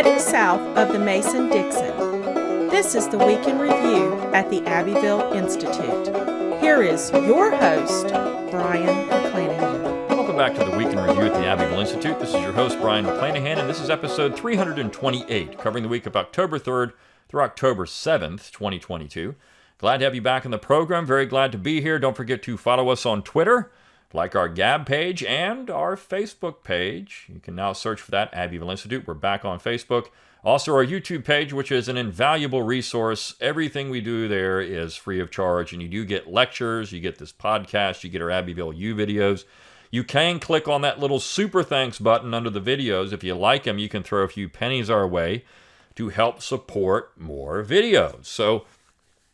heading south of the Mason-Dixon. This is the Week in Review at the Abbeville Institute. Here is your host, Brian McClanahan. Welcome back to the Week in Review at the Abbeville Institute. This is your host, Brian McClanahan, and this is episode 328, covering the week of October 3rd through October 7th, 2022. Glad to have you back in the program. Very glad to be here. Don't forget to follow us on Twitter, like our Gab page, and our Facebook page. You can now search for that, Abbeville Institute. We're back on Facebook. Also, our YouTube page, which is an invaluable resource. Everything we do there is free of charge, and you do get lectures, you get this podcast, you get our Abbeville U videos. You can click on that little super thanks button under the videos. If you like them, you can throw a few pennies our way to help support more videos. So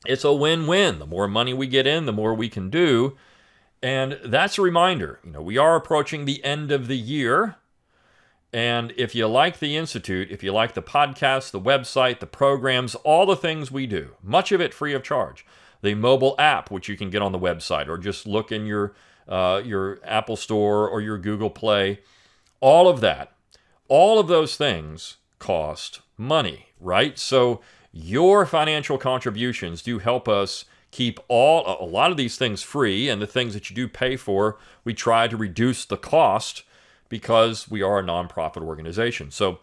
it's a win-win. The more money we get in, the more we can do. And that's a reminder, we are approaching the end of the year. And if you like the Institute, if you like the podcast, the website, the programs, all the things we do, much of it free of charge. The mobile app, which you can get on the website, or just look in your Apple Store or your Google Play, all of that, all of those things cost money, right? So your financial contributions do help us keep a lot of these things free, and the things that you do pay for, we try to reduce the cost because we are a nonprofit organization. So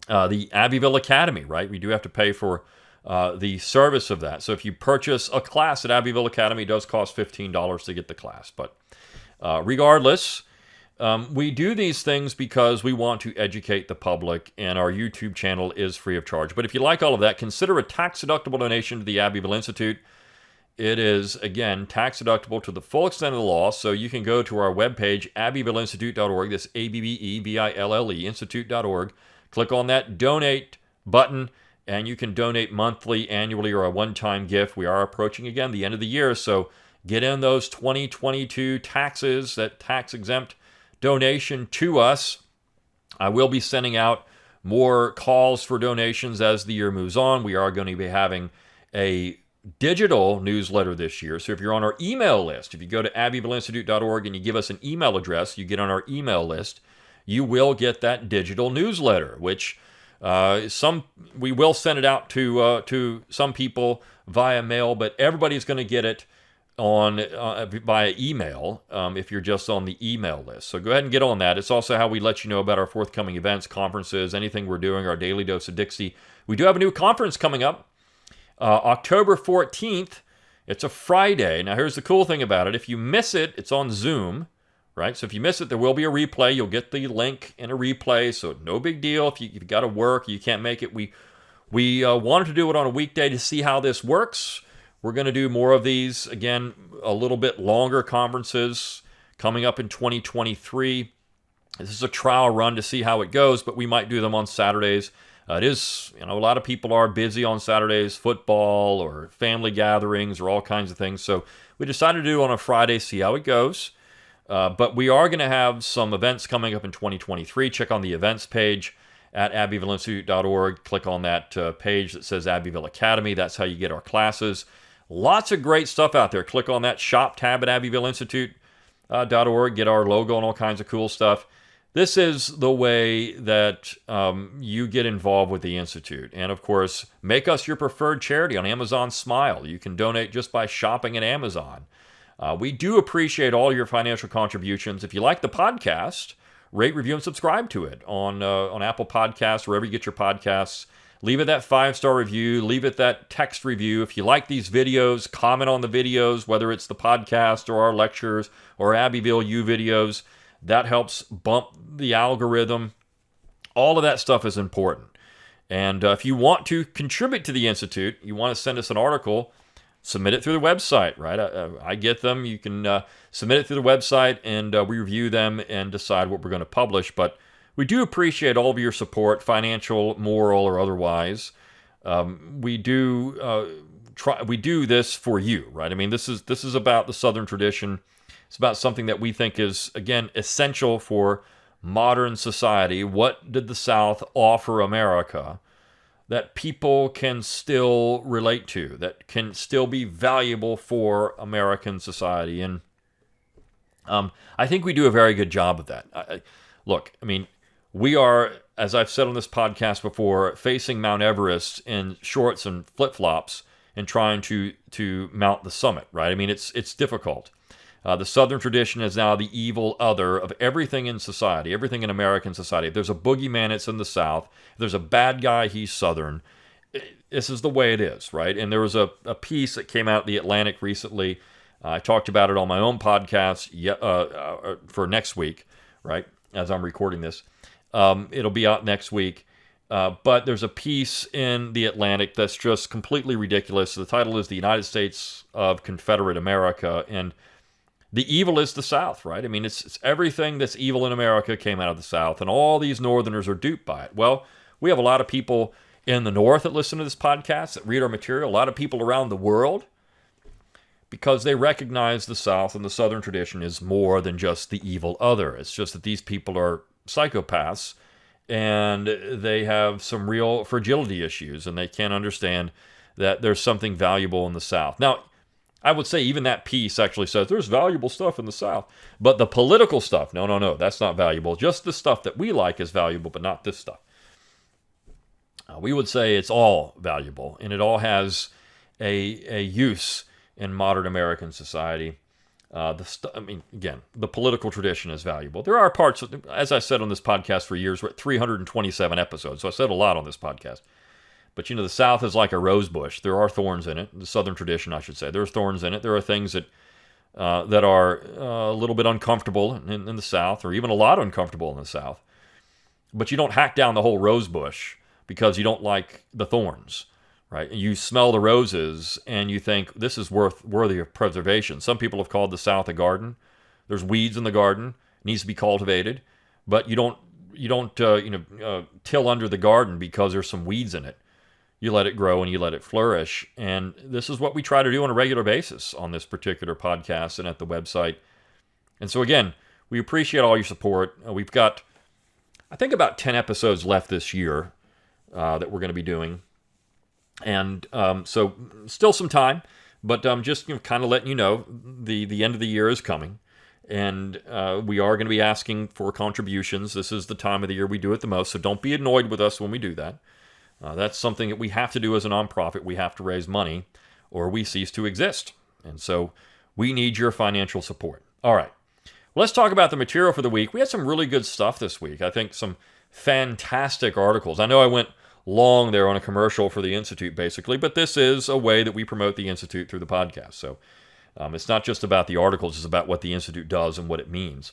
the Abbeville Academy, right? We do have to pay for the service of that. So if you purchase a class at Abbeville Academy, it does cost $15 to get the class. But regardless, we do these things because we want to educate the public, and our YouTube channel is free of charge. But if you like all of that, consider a tax-deductible donation to the Abbeville Institute. It is, again, tax-deductible to the full extent of the law, so you can go to our webpage, abbevilleinstitute.org, that's ABBEVILLE, institute.org, click on that donate button, and you can donate monthly, annually, or a one-time gift. We are approaching, again, the end of the year, so get in those 2022 taxes, that tax-exempt donation to us. I will be sending out more calls for donations as the year moves on. We are going to be having a digital newsletter this year. So if you're on our email list, if you go to abbevilleinstitute.org and you give us an email address, you get on our email list, you will get that digital newsletter, which we will send it out to some people via mail, but everybody's going to get it on via email if you're just on the email list. So go ahead and get on that. It's also how we let you know about our forthcoming events, conferences, anything we're doing, our Daily Dose of Dixie. We do have a new conference coming up. October 14th, it's a Friday. Now, here's the cool thing about it. If you miss it, it's on Zoom, right? So if you miss it, there will be a replay. You'll get the link in a replay, so no big deal. If you've got to work, you can't make it. We wanted to do it on a weekday to see how this works. We're going to do more of these, again, a little bit longer conferences coming up in 2023. This is a trial run to see how it goes, but we might do them on Saturdays. It is, a lot of people are busy on Saturdays, football or family gatherings or all kinds of things. So we decided to do it on a Friday, see how it goes. But we are going to have some events coming up in 2023. Check on the events page at abbevilleinstitute.org. Click on that page that says Abbeville Academy. That's how you get our classes. Lots of great stuff out there. Click on that shop tab at abbevilleinstitute.org. Get our logo and all kinds of cool stuff. This is the way that you get involved with the Institute. And, of course, make us your preferred charity on Amazon Smile. You can donate just by shopping at Amazon. We do appreciate all your financial contributions. If you like the podcast, rate, review, and subscribe to it on Apple Podcasts, wherever you get your podcasts. Leave it that 5-star review. Leave it that text review. If you like these videos, comment on the videos, whether it's the podcast or our lectures or Abbeville U videos. That helps bump the algorithm. All of that stuff is important. And if you want to contribute to the Institute, you want to send us an article, submit it through the website, right? I get them. You can submit it through the website, and we review them and decide what we're going to publish. But we do appreciate all of your support, financial, moral, or otherwise. We do this for you, right? I mean, this is about the Southern tradition. It's about something that we think is, again, essential for modern society. What did the South offer America that people can still relate to, that can still be valuable for American society? And I think we do a very good job of that. Look, I mean, we are as I've said on this podcast before, facing Mount Everest in shorts and flip-flops and trying to mount the summit, right? I mean, it's difficult. The Southern tradition is now the evil other of everything in society, everything in American society. If there's a boogeyman, it's in the South. If there's a bad guy, he's Southern. This is the way it is, right? And there was a piece that came out in The Atlantic recently. I talked about it on my own podcast for next week, right, as I'm recording this. It'll be out next week. But there's a piece in The Atlantic that's just completely ridiculous. The title is The United States of Confederate America, and the evil is the South, right? I mean, it's everything that's evil in America came out of the South, and all these Northerners are duped by it. Well, we have a lot of people in the North that listen to this podcast, that read our material, a lot of people around the world, because they recognize the South and the Southern tradition is more than just the evil other. It's just that these people are psychopaths, and they have some real fragility issues, and they can't understand that there's something valuable in the South. Now, I would say even that piece actually says there's valuable stuff in the South, but the political stuff, no, that's not valuable. Just the stuff that we like is valuable, but not this stuff. We would say it's all valuable, and it all has a use in modern American society. Again, the political tradition is valuable. There are parts, as I said on this podcast for years, we're at 327 episodes, so I said a lot on this podcast. But, the South is like a rose bush. There are thorns in it. The Southern tradition, I should say. There's thorns in it. There are things that are a little bit uncomfortable in the South, or even a lot uncomfortable in the South. But you don't hack down the whole rose bush because you don't like the thorns, right? You smell the roses and you think this is worthy of preservation. Some people have called the South a garden. There's weeds in the garden. It needs to be cultivated. But you don't till under the garden because there's some weeds in it. You let it grow and you let it flourish. And this is what we try to do on a regular basis on this particular podcast and at the website. And so again, we appreciate all your support. We've got, I think, about 10 episodes left this year that we're going to be doing. And so still some time, but just kind of letting you know the end of the year is coming. And we are going to be asking for contributions. This is the time of the year we do it the most, so don't be annoyed with us when we do that. That's something that we have to do as a nonprofit. We have to raise money or we cease to exist. And so we need your financial support. All right. Well, let's talk about the material for the week. We had some really good stuff this week. I think some fantastic articles. I know I went long there on a commercial for the Institute, basically, but this is a way that we promote the Institute through the podcast. So it's not just about the articles. It's about what the Institute does and what it means.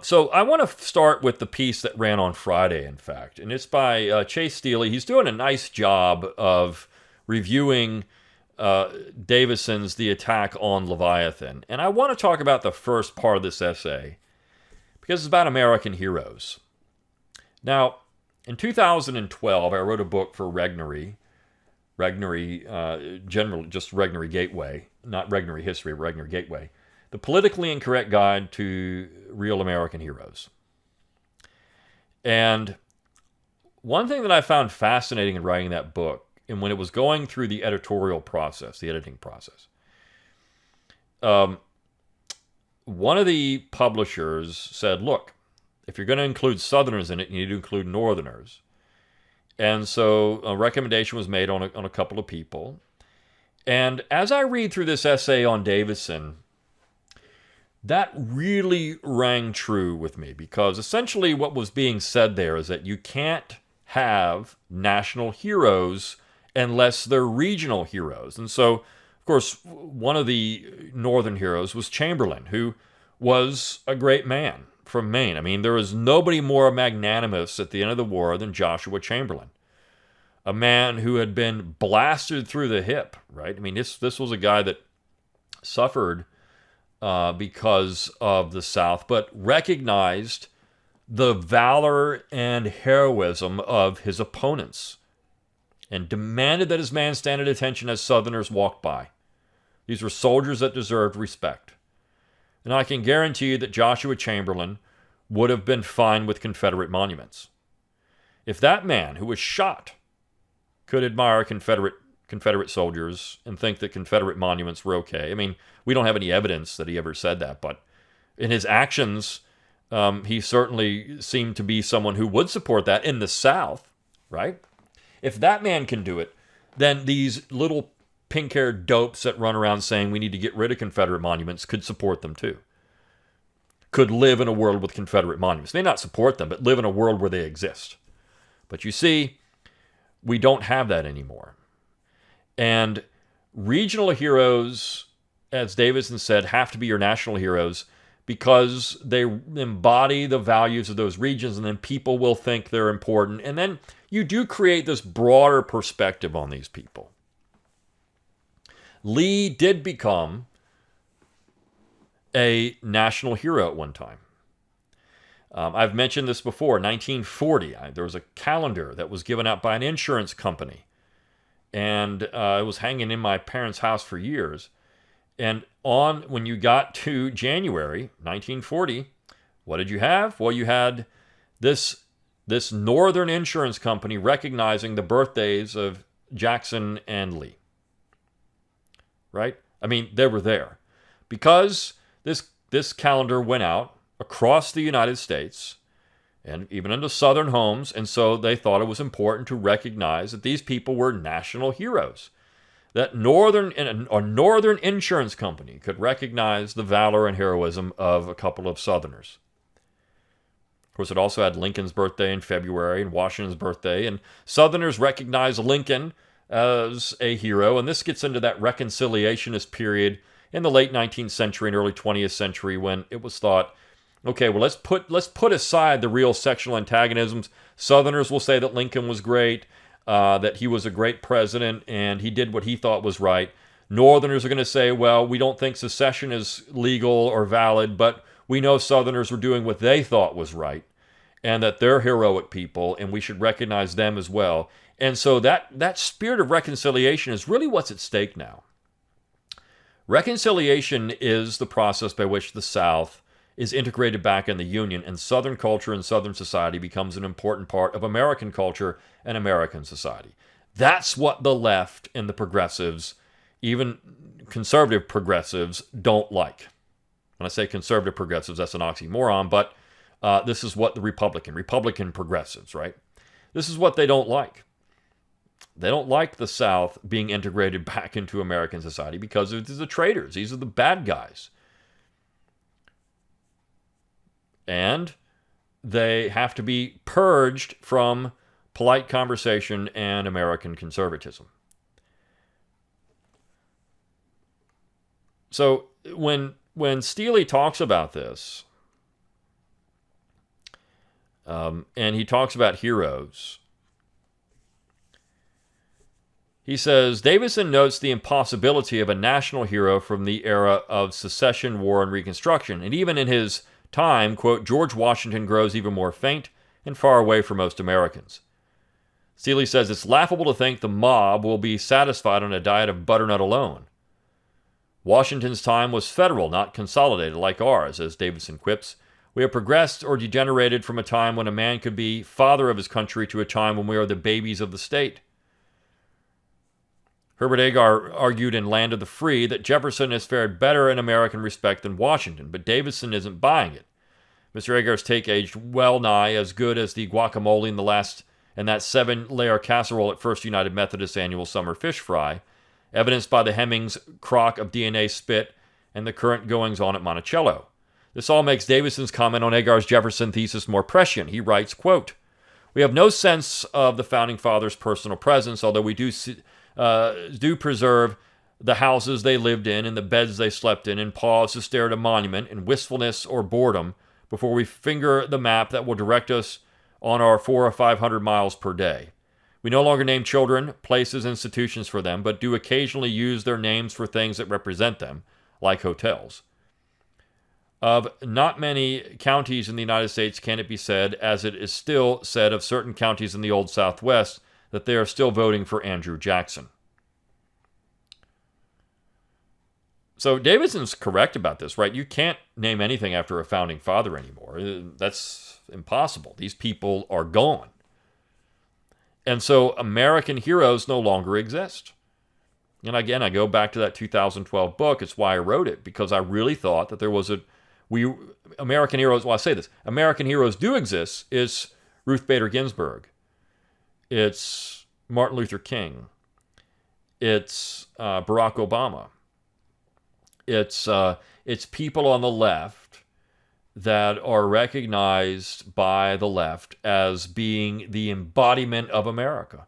So I want to start with the piece that ran on Friday, in fact, and it's by Chase Steele. He's doing a nice job of reviewing Davison's The Attack on Leviathan. And I want to talk about the first part of this essay because it's about American heroes. Now, in 2012, I wrote a book for Regnery, generally just Regnery Gateway, not Regnery History, but Regnery Gateway. The Politically Incorrect Guide to Real American Heroes. And one thing that I found fascinating in writing that book, and when it was going through the editorial process, the editing process, one of the publishers said, look, if you're going to include Southerners in it, you need to include Northerners. And so a recommendation was made on a couple of people. And as I read through this essay on Davison, that really rang true with me, because essentially what was being said there is that you can't have national heroes unless they're regional heroes. And so, of course, one of the Northern heroes was Chamberlain, who was a great man from Maine. I mean, there was nobody more magnanimous at the end of the war than Joshua Chamberlain, a man who had been blasted through the hip, right? I mean, this was a guy that suffered because of the South, but recognized the valor and heroism of his opponents and demanded that his men stand at attention as Southerners walked by. These were soldiers that deserved respect. And I can guarantee you that Joshua Chamberlain would have been fine with Confederate monuments. If that man who was shot could admire Confederate soldiers and think that Confederate monuments were okay. I mean, we don't have any evidence that he ever said that, but in his actions, He certainly seemed to be someone who would support that in the South, right? If that man can do it, then these little pink-haired dopes that run around saying we need to get rid of Confederate monuments could support them too. Could live in a world with Confederate monuments. They may not support them, but live in a world where they exist. But you see, we don't have that anymore. And regional heroes, as Davidson said, have to be your national heroes because they embody the values of those regions, and then people will think they're important. And then you do create this broader perspective on these people. Lee did become a national hero at one time. I've mentioned this before. 1940, there was a calendar that was given out by an insurance company, and it was hanging in my parents' house for years. And when you got to January 1940, what did you have? Well, you had this northern insurance company recognizing the birthdays of Jackson and Lee. Right? I mean, they were there. Because this calendar went out across the United States and even into Southern homes, and so they thought it was important to recognize that these people were national heroes. That a northern insurance company could recognize the valor and heroism of a couple of Southerners. Of course, it also had Lincoln's birthday in February and Washington's birthday, and Southerners recognized Lincoln as a hero, and this gets into that reconciliationist period in the late 19th century and early 20th century when it was thought, okay, well, let's put aside the real sectional antagonisms. Southerners will say that Lincoln was great, that he was a great president, and he did what he thought was right. Northerners are going to say, well, we don't think secession is legal or valid, but we know Southerners were doing what they thought was right, and that they're heroic people, and we should recognize them as well. And so that spirit of reconciliation is really what's at stake now. Reconciliation is the process by which the South is integrated back in the Union, and Southern culture and Southern society becomes an important part of American culture and American society. That's what the left and the progressives, even conservative progressives, don't like. When I say conservative progressives, that's an oxymoron, but this is what the Republican progressives, right? This is what they don't like. They don't like the South being integrated back into American society because these are the traitors. These are the bad guys. And they have to be purged from polite conversation and American conservatism. So when Steele talks about this, and he talks about heroes, he says, Davidson notes the impossibility of a national hero from the era of secession, war, and Reconstruction. And even in his time, quote, George Washington grows even more faint and far away from most Americans. Steele says, it's laughable to think the mob will be satisfied on a diet of butternut alone. Washington's time was federal, not consolidated like ours, as Davidson quips. We have progressed or degenerated from a time when a man could be father of his country to a time when we are the babies of the state. Herbert Agar argued in Land of the Free that Jefferson has fared better in American respect than Washington, but Davidson isn't buying it. Mr. Agar's take aged well nigh as good as the guacamole in that 7-layer casserole at First United Methodist annual summer fish fry, evidenced by the Hemmings crock of DNA spit and the current goings-on at Monticello. This all makes Davidson's comment on Agar's Jefferson thesis more prescient. He writes, quote, we have no sense of the Founding Fathers' personal presence, although we do preserve the houses they lived in and the beds they slept in, and pause to stare at a monument in wistfulness or boredom before we finger the map that will direct us on our 400 or 500 miles per day. We no longer name children, places, institutions for them, but do occasionally use their names for things that represent them, like hotels. Of not many counties in the United States can it be said, as it is still said of certain counties in the Old Southwest, that they are still voting for Andrew Jackson. So Davidson's correct about this, right? You can't name anything after a founding father anymore. That's impossible. These people are gone. And so American heroes no longer exist. And again, I go back to that 2012 book. It's why I wrote it, because I really thought that there was American heroes, well, I say this, American heroes do exist. It's Ruth Bader Ginsburg. It's Martin Luther King. It's Barack Obama. It's people on the left that are recognized by the left as being the embodiment of America.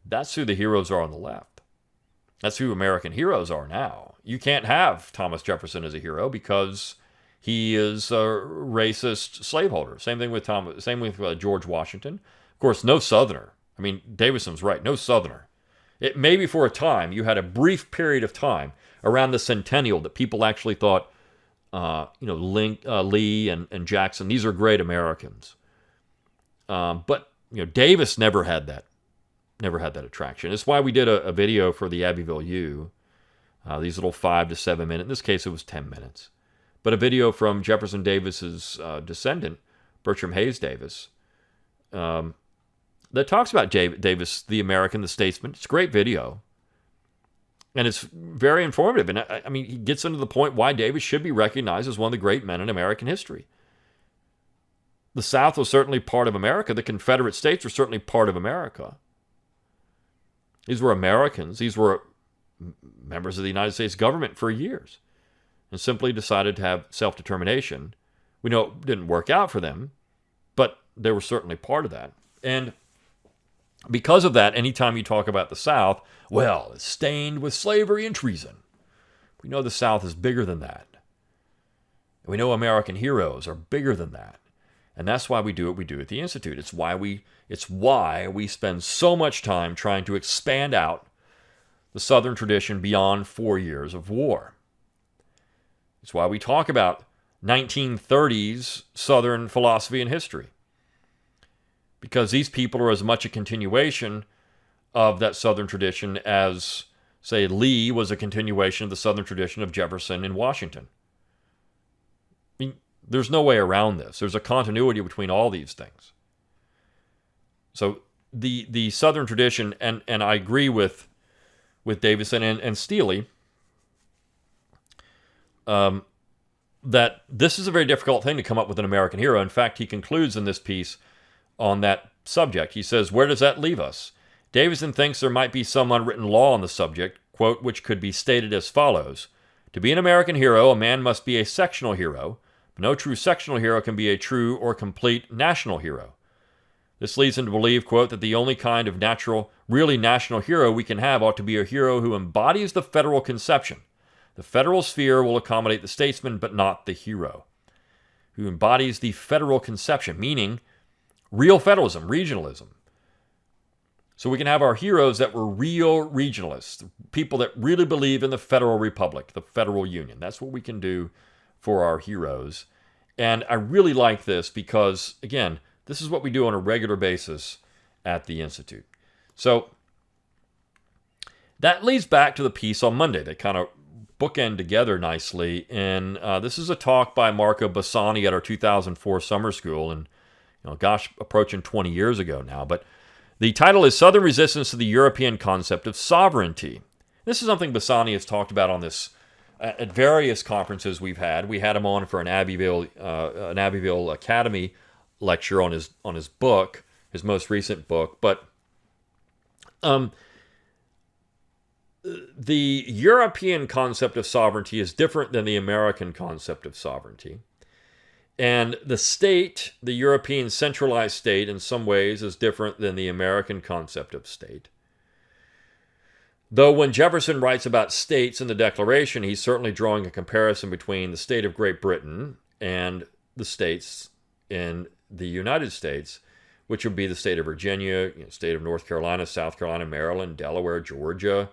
That's who the heroes are on the left. That's who American heroes are now. You can't have Thomas Jefferson as a hero because he is a racist slaveholder. Same thing with George Washington. Of course, no Southerner. I mean, Davison's right. No Southerner. It maybe for a time you had a brief period of time around the centennial that people actually thought, Lee and Jackson, these are great Americans. But Davis never had that attraction. It's why we did a video for the Abbeville U. These little 5 to 7 minutes. In this case, it was 10 minutes. But a video from Jefferson Davis's descendant, Bertram Hayes Davis, that talks about Davis, the American, the statesman. It's a great video. And it's very informative. And I mean, he gets into the point why Davis should be recognized as one of the great men in American history. The South was certainly part of America. The Confederate States were certainly part of America. These were Americans. These were members of the United States government for years and simply decided to have self-determination. We know it didn't work out for them, but they were certainly part of that. And because of that, anytime you talk about the South, well, it's stained with slavery and treason. We know the South is bigger than that. We know American heroes are bigger than that. And that's why we do what we do at the Institute. It's why we spend so much time trying to expand out the Southern tradition beyond 4 years of war. It's why we talk about 1930s Southern philosophy and history. Because these people are as much a continuation of that Southern tradition as, say, Lee was a continuation of the Southern tradition of Jefferson and Washington. I mean, there's no way around this. There's a continuity between all these things. So the Southern tradition, and I agree with Davison and Steele, that this is a very difficult thing to come up with an American hero. In fact, he concludes in this piece on that subject. He says, where does that leave us? Davison thinks there might be some unwritten law on the subject, quote, which could be stated as follows. To be an American hero, a man must be a sectional hero. No true sectional hero can be a true or complete national hero. This leads him to believe, quote, that the only kind of really national hero we can have ought to be a hero who embodies the federal conception. The federal sphere will accommodate the statesman, but not the hero. Who embodies the federal conception, meaning real federalism, regionalism. So we can have our heroes that were real regionalists, people that really believe in the federal republic, the federal union. That's what we can do for our heroes. And I really like this because, again, this is what we do on a regular basis at the Institute. So that leads back to the piece on Monday. They kind of bookend together nicely. And this is a talk by Marco Bassani at our 2004 summer school. And, approaching 20 years ago now. But the title is Southern Resistance to the European Concept of Sovereignty. This is something Bassani has talked about on this at various conferences we've had. We had him on for an Abbeville Academy lecture on his book, his most recent book. But the European concept of sovereignty is different than the American concept of sovereignty. And the state, the European centralized state, in some ways is different than the American concept of state. Though when Jefferson writes about states in the Declaration, he's certainly drawing a comparison between the state of Great Britain and the states in the United States, which would be the state of Virginia, state of North Carolina, South Carolina, Maryland, Delaware, Georgia,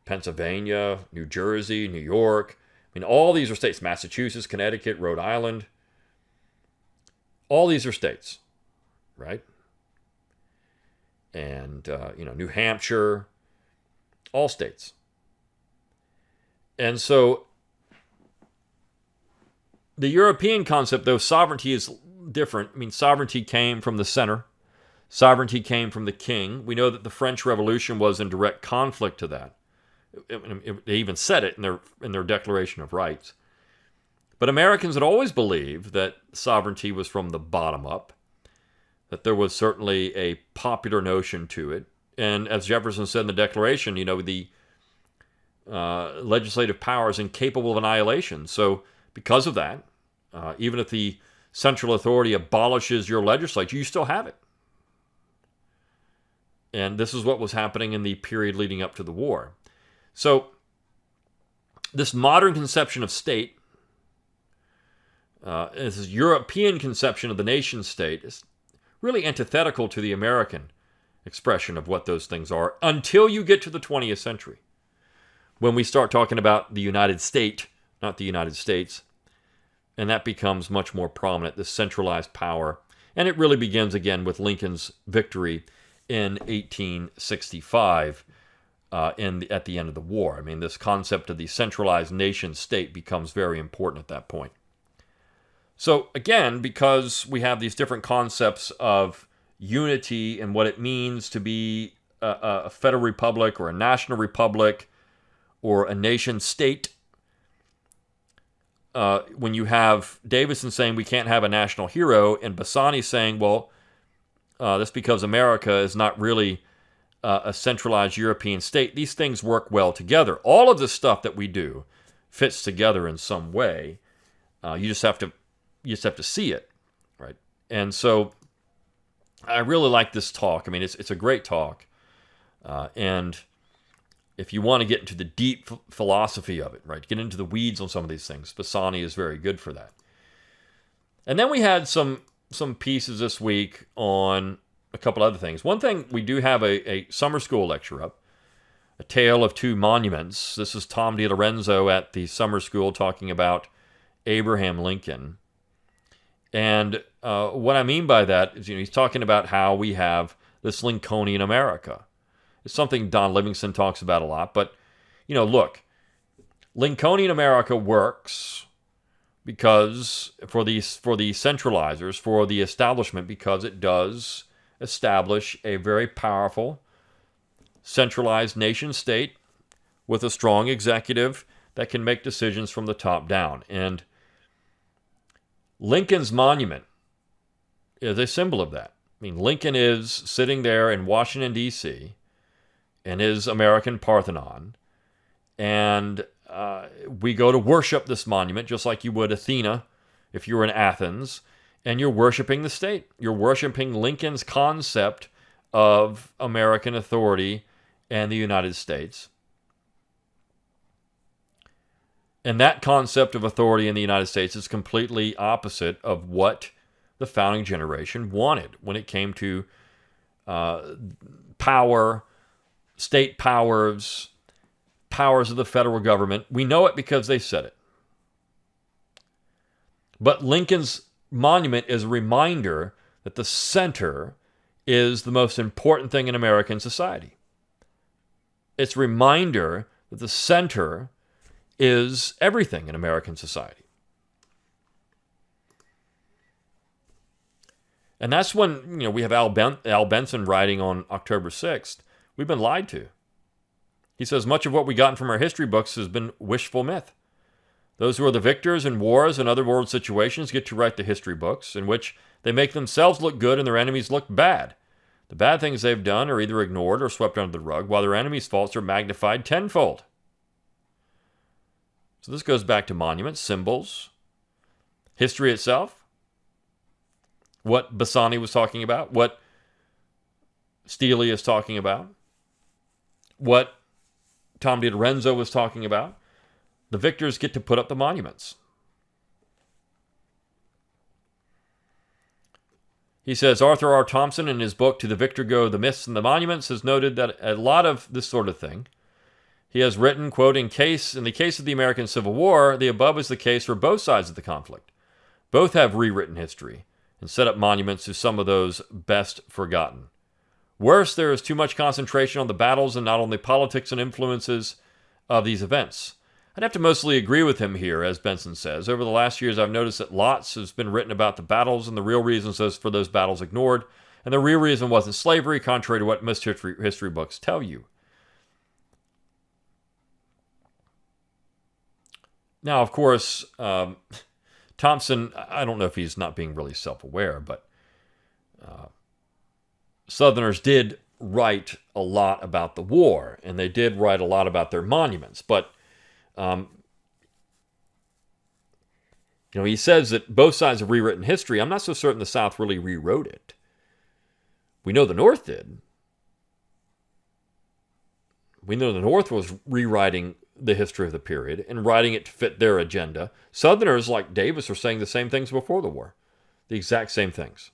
Pennsylvania, New Jersey, New York. I mean, all these are states. Massachusetts, Connecticut, Rhode Island. All these are states, right? And, New Hampshire, all states. And so the European concept, though, sovereignty is different. I mean, sovereignty came from the center. Sovereignty came from the king. We know that the French Revolution was in direct conflict to that. They even said it in their Declaration of Rights. But Americans had always believed that sovereignty was from the bottom up, that there was certainly a popular notion to it. And as Jefferson said in the Declaration, the legislative power is incapable of annihilation. So because of that, even if the central authority abolishes your legislature, you still have it. And this is what was happening in the period leading up to the war. So this modern conception of state, this European conception of the nation state, is really antithetical to the American expression of what those things are until you get to the 20th century, when we start talking about the United State, not the United States, and that becomes much more prominent, this centralized power. And it really begins again with Lincoln's victory in 1865 at the end of the war. I mean, this concept of the centralized nation state becomes very important at that point. So again, because we have these different concepts of unity and what it means to be a federal republic or a national republic or a nation state, when you have Davison saying we can't have a national hero and Bassani saying, well, that's because America is not really a centralized European state, these things work well together. All of this stuff that we do fits together in some way. You just have to see it, right? And so I really like this talk. I mean, it's a great talk. And if you want to get into the deep philosophy of it, right, get into the weeds on some of these things, Bassani is very good for that. And then we had some pieces this week on a couple other things. One thing, we do have a summer school lecture up, A Tale of Two Monuments. This is Tom DiLorenzo at the summer school talking about Abraham Lincoln. And what I mean by that is, he's talking about how we have this Lincolnian America. It's something Don Livingston talks about a lot. But, look, Lincolnian America works because for the centralizers, for the establishment, because it does establish a very powerful centralized nation state with a strong executive that can make decisions from the top down. And Lincoln's monument is a symbol of that. I mean, Lincoln is sitting there in Washington, D.C., in his American Parthenon, and we go to worship this monument just like you would Athena if you were in Athens, and you're worshiping the state. You're worshiping Lincoln's concept of American authority and the United States. And that concept of authority in the United States is completely opposite of what the founding generation wanted when it came to power, state powers of the federal government. We know it because they said it. But Lincoln's monument is a reminder that the center is the most important thing in American society. It's a reminder that the center is everything in American society. And that's when, we have Al Benson writing on October 6th. We've been lied to. He says, much of what we gotten from our history books has been wishful myth. Those who are the victors in wars and other world situations get to write the history books in which they make themselves look good and their enemies look bad. The bad things they've done are either ignored or swept under the rug, while their enemies' faults are magnified tenfold. So this goes back to monuments, symbols, history itself, what Bassani was talking about, what Steele is talking about, what Tom DiLorenzo was talking about. The victors get to put up the monuments. He says, Arthur R. Thompson, in his book To the Victor Go the Myths and the Monuments, has noted that a lot of this sort of thing, he has written, quote, in the case of the American Civil War, the above is the case for both sides of the conflict. Both have rewritten history and set up monuments to some of those best forgotten. Worse, there is too much concentration on the battles and not on the politics and influences of these events. I'd have to mostly agree with him here, as Benson says. Over the last years, I've noticed that lots has been written about the battles and the real reasons for those battles ignored, and the real reason wasn't slavery, contrary to what most history books tell you. Now, of course, Thompson, I don't know if he's not being really self-aware, but Southerners did write a lot about the war, and they did write a lot about their monuments. But, he says that both sides have rewritten history. I'm not so certain the South really rewrote it. We know the North did. We know the North was rewriting the history of the period and writing it to fit their agenda. Southerners, like Davis, were saying the same things before the war. The exact same things.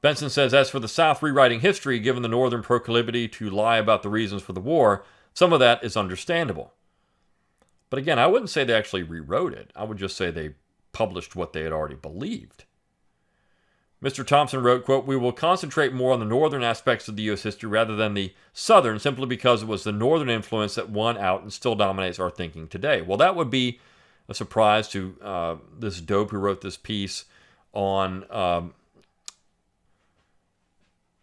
Benson says, as for the South rewriting history, given the Northern proclivity to lie about the reasons for the war, some of that is understandable. But again, I wouldn't say they actually rewrote it. I would just say they published what they had already believed. Mr. Thompson wrote, quote, we will concentrate more on the northern aspects of the U.S. history rather than the southern, simply because it was the northern influence that won out and still dominates our thinking today. Well, that would be a surprise to this dope who wrote this piece on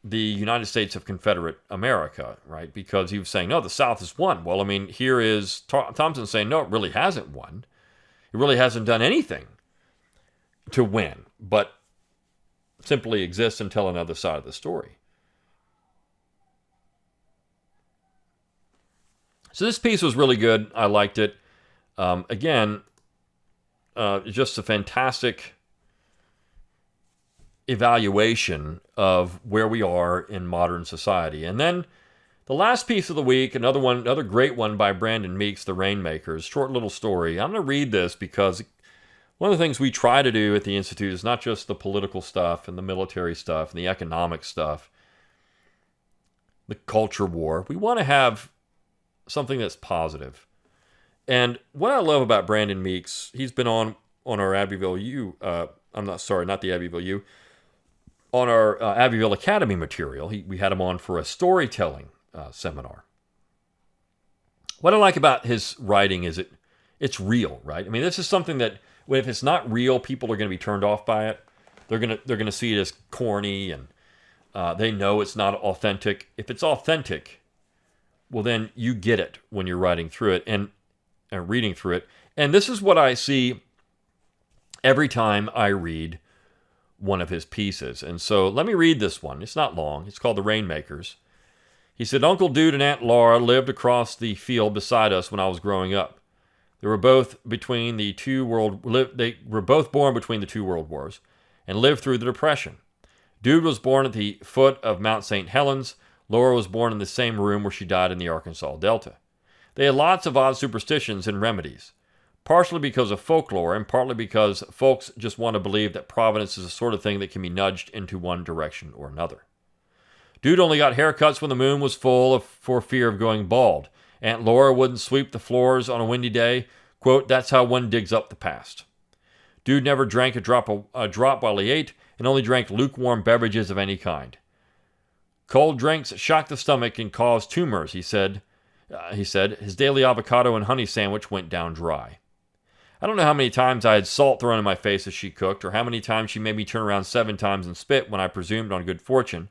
the United States of Confederate America, right? Because he was saying, no, the South has won. Well, I mean, here is Thompson saying, no, it really hasn't won. It really hasn't done anything to win, but simply exists and tell another side of the story. So this piece was really good. I liked it. Again, just a fantastic evaluation of where we are in modern society. And then the last piece of the week, another great one by Brandon Meeks, The Rainmakers, short little story. I'm going to read this because one of the things we try to do at the Institute is not just the political stuff and the military stuff and the economic stuff, the culture war. We want to have something that's positive. And what I love about Brandon Meeks, he's been on our Abbeville U, not the Abbeville U, on our Abbeville Academy material. We had him on for a storytelling seminar. What I like about his writing is it's real, right? I mean, this is something that if it's not real, people are going to be turned off by it. They're going to see it as corny, and they know it's not authentic. If it's authentic, well, then you get it when you're writing through it and reading through it. And this is what I see every time I read one of his pieces. And so let me read this one. It's not long. It's called The Rainmakers. He said, Uncle Dude and Aunt Laura lived across the field beside us when I was growing up. They were both born between the two world wars and lived through the Depression. Dude was born at the foot of Mount St. Helens. Laura was born in the same room where she died in the Arkansas Delta. They had lots of odd superstitions and remedies, partially because of folklore and partly because folks just want to believe that Providence is the sort of thing that can be nudged into one direction or another. Dude only got haircuts when the moon was full for fear of going bald. Aunt Laura wouldn't sweep the floors on a windy day. Quote, that's how one digs up the past. Dude never drank a drop while he ate and only drank lukewarm beverages of any kind. Cold drinks shock the stomach and cause tumors, he said. His daily avocado and honey sandwich went down dry. I don't know how many times I had salt thrown in my face as she cooked, or how many times she made me turn around 7 times and spit when I presumed on good fortune.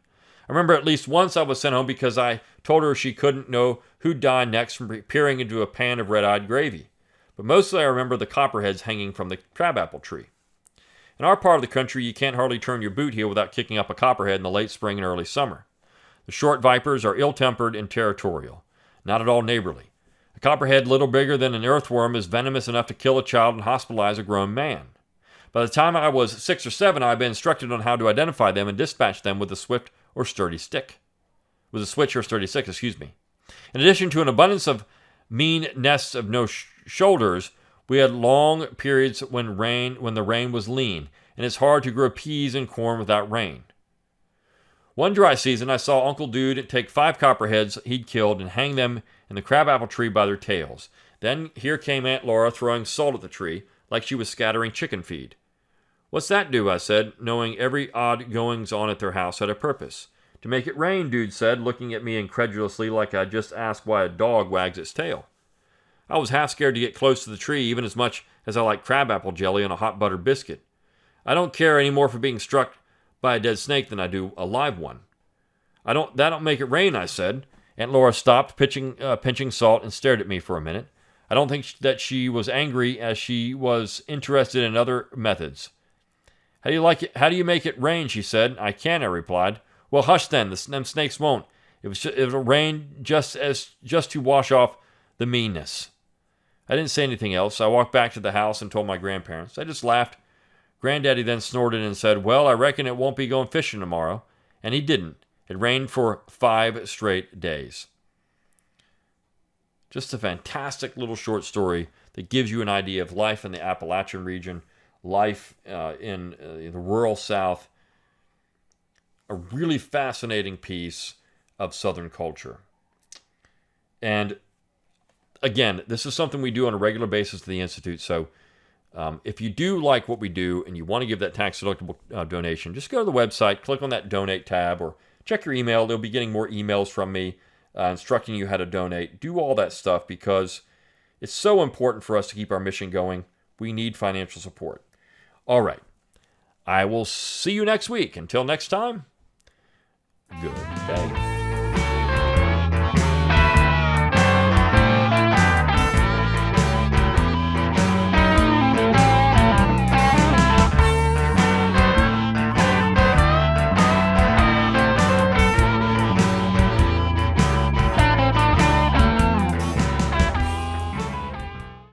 I remember at least once I was sent home because I told her she couldn't know who'd die next from peering into a pan of red-eyed gravy. But mostly I remember the copperheads hanging from the crabapple tree. In our part of the country, you can't hardly turn your boot heel without kicking up a copperhead in the late spring and early summer. The short vipers are ill-tempered and territorial, not at all neighborly. A copperhead little bigger than an earthworm is venomous enough to kill a child and hospitalize a grown man. By the time I was 6 or 7, I had been instructed on how to identify them and dispatch them with a switch or sturdy stick. In addition to an abundance of mean nests of no shoulders, we had long periods when the rain was lean, and it's hard to grow peas and corn without rain. One dry season, I saw Uncle Dude take 5 copperheads he'd killed and hang them in the crabapple tree by their tails. Then here came Aunt Laura throwing salt at the tree, like she was scattering chicken feed. What's that do? I said, knowing every odd goings-on at their house had a purpose. To make it rain, Dude said, looking at me incredulously like I'd just asked why a dog wags its tail. I was half scared to get close to the tree, even as much as I like crabapple jelly on a hot butter biscuit. I don't care any more for being struck by a dead snake than I do a live one. That don't make it rain, I said. Aunt Laura stopped pinching salt and stared at me for a minute. I don't think that she was angry, as she was interested in other methods. How do you like it? How do you make it rain? She said. I can't, I replied. Well, hush then. Them snakes won't. It'll rain just to wash off the meanness. I didn't say anything else. I walked back to the house and told my grandparents. I just laughed. Granddaddy then snorted and said, well, I reckon it won't be going fishing tomorrow. And he didn't. It rained for 5 straight days. Just a fantastic little short story that gives you an idea of life in the Appalachian region, life in the rural South. A really fascinating piece of Southern culture. And again, this is something we do on a regular basis at the Institute. So if you do like what we do and you want to give that tax-deductible donation, just go to the website, click on that donate tab, or check your email. They'll be getting more emails from me instructing you how to donate. Do all that stuff because it's so important for us to keep our mission going. We need financial support. All right. I will see you next week. Until next time, good day.